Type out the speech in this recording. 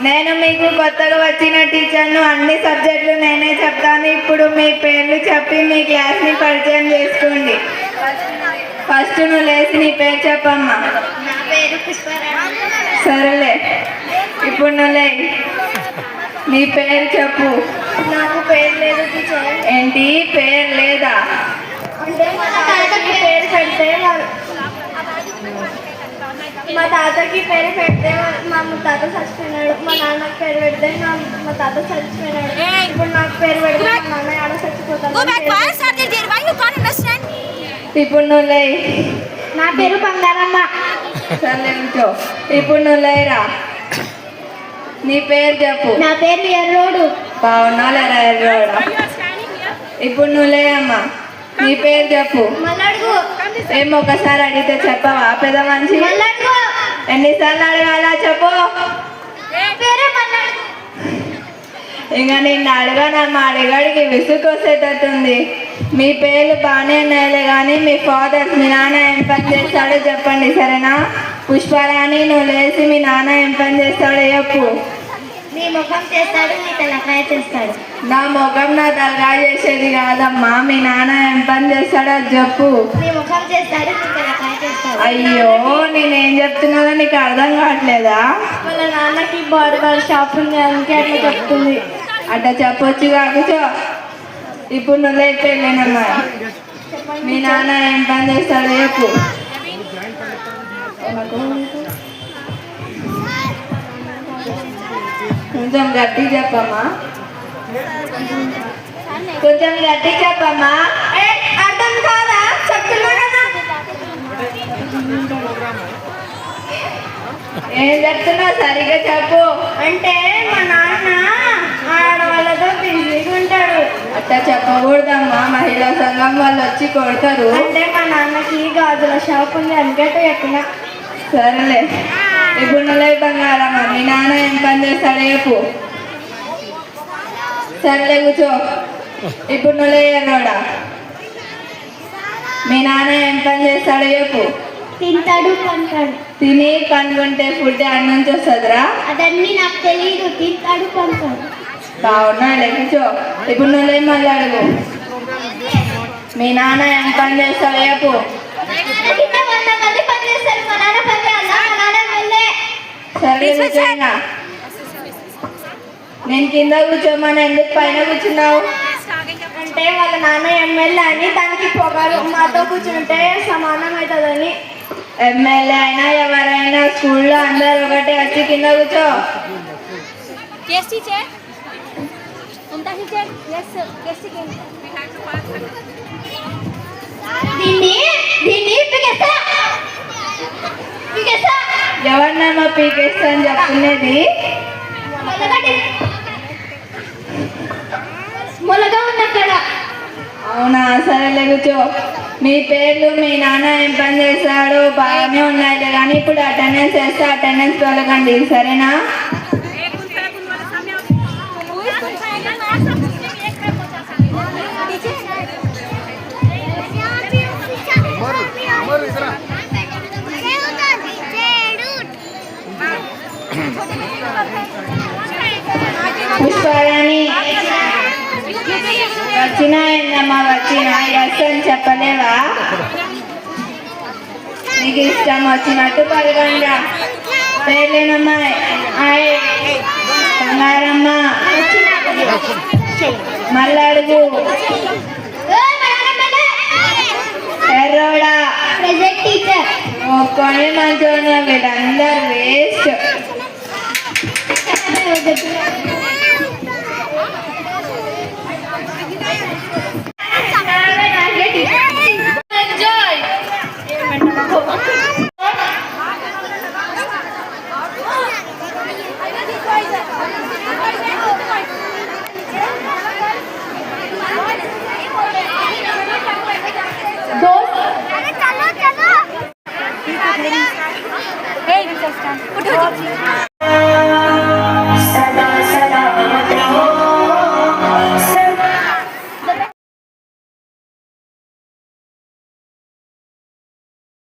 నేను మీకు కొత్తగా వచ్చిన టీచర్ను అన్ని సబ్జెక్టులు నేనే చెప్తాను. ఇప్పుడు మీ పేర్లు చెప్పి మీ క్లాస్ని పరిచయం చేసుకోండి. ఫస్ట్ నువ్వు లేచి నీ పేరు చెప్పమ్మా. సరేలే, ఇప్పుడు నువ్వు లే, నీ పేరు చెప్పు. నాకు పేరు లేదు టీచర్. ఏంటి పేరు లేదా? అంటే మా తాతకి పేరు పెడితే మా తాత చచ్చిపోయినాడు. మా నాన్నకి పేరు పెడితే మా తాత చచ్చిపోయినాడు. ఇప్పుడు నాకు పేరు పెడితే మా నాన్న ఆడ చచ్చిపోతాను. ఇప్పుడు నువ్వు లే. నా పేరు బంగారమ్మ. సరే కూర్చో. ఇప్పుడు నువ్వు లేరా, నీ పేరు చెప్పు. నా పేరు ఎర్రోడు. బాగున్నా లేరా ఎర్రోడా? ఇప్పుడు నువ్వు లేమ్మా, నీ పేరు చెప్పు. మల్లడుగు. ఏమో ఒకసారి అడిగితే చెప్పవా పెద్ద మనిషి? మల్లడుగు. ఎన్నిసార్లు అడగాల చెప్పు. ఇంకా నిన్ను అడగానమ్మా, అడిగాడికి విసుకొచ్చేటట్టుంది. మీ పేర్లు బాగానే ఉన్నాయిలే కానీ మీ ఫాదర్, మీ నాన్న ఏం పని చేస్తాడో చెప్పండి సరేనా? పుష్పరాణి, నువ్వు లేచి మీ నాన్న ఏం పని చేస్తాడో చెప్పు. నీ ముఖం చేస్తాడు, నీ తలకాయ చేస్తాడు. నా ముఖం నా తలకాయ చేసేది కాదమ్మా, మీ నాన్న ఏం పని చేస్తాడో అది చెప్పు. నీ ముఖం చేస్తాడు, నీ తలకాయ చేస్తాడు. అయ్యో, నేనేం చెప్తున్నానో నీకు అర్థం కావట్లేదా? వాళ్ళ నాన్నకి బార్బర్ షాప్ ఉంది, అందుకే అట్లా చెప్తుంది. అట్లా చెప్పొచ్చు కాకూచో. ఇప్పుడు నువ్వు లేకపోయినామ్మా, మీ నాన్న ఏం పని చేస్తాడో చెప్పు. కొంచెం గట్టి చెప్పమ్మా, కొంచెం గట్టి చెప్పమ్మా. అర్థం కాదా? చెప్తున్నా కదా. ఏం చెప్తున్నావు సరిగ్గా చెప్పు. అంటే మా నాన్న ఆడవాళ్ళతో బిజీగా ఉంటాడు. అట్లా చెప్పకూడదమ్మా, మహిళా సంఘం వాళ్ళు వచ్చి కొడతారు. అంటే మా నాన్నకి గాజుల షాప్ ఉంది, అందుకే చెప్పిన. సరేలే, ఇప్పుడు నువ్వు బంగారమ్మా, మీ నాన్న ఏం పని చేస్తాడో చెప్పు. సరేలే కూర్చో. ఇప్పుడు నువ్వు ఎర్రోడా, మీ నాన్న ఏం పని చేస్తాడో చెప్పు. తింటాడు, పంటాడు. తిని పండుకుంటే ఫుడ్ అన్న నుంచి వస్తుందిరా? అదన్నీ నాకు తెలియదు. తింటాడు, పంటాడు. బాగున్నాడు, కూర్చో. ఇప్పుడు నువ్వు మళ్ళీ అడుగు. మీ నాన్న ఏం పని చేస్తాడో చెప్పు. సరే కూర్చోయినా, నేను కింద కూర్చోమని ఎందుకు పైన కూర్చున్నావు? అంటే వాళ్ళ నాన్న ఎమ్మెల్యే అని దానికి పొగరు, మాతో కూర్చుంటే సమానం అవుతుందని. ఎమ్మెల్యే అయినా ఎవరైనా స్కూల్లో అందరు ఒకటే వచ్చి కింద కూర్చో. ఎవరినమ్మా పీకేస్తా అని చెప్తున్నది? అవునా, సరేలే కూర్చో. మీ పేర్లు, మీ నాన్న ఏం పని చేస్తాడు బాగానే ఉన్నాయిలే కానీ ఇప్పుడు అటెండెన్స్ వేస్తే అటెండెన్స్ తొలగండి సరేనా? పుష్పరాణి వచ్చినా ఏందమ్మా? వచ్చినా ఎస్ అని చెప్పలేవా? నీకు ఇష్టం వచ్చినట్టు పలకండి. పేర్లేనమ్మా. బంగారమ్మ, మళ్ళీ అడుగు. ఎర్రోడా, ఒక్కొని మంచోడు వీళ్ళందరూ వేస్ట్. ఎంజాయ్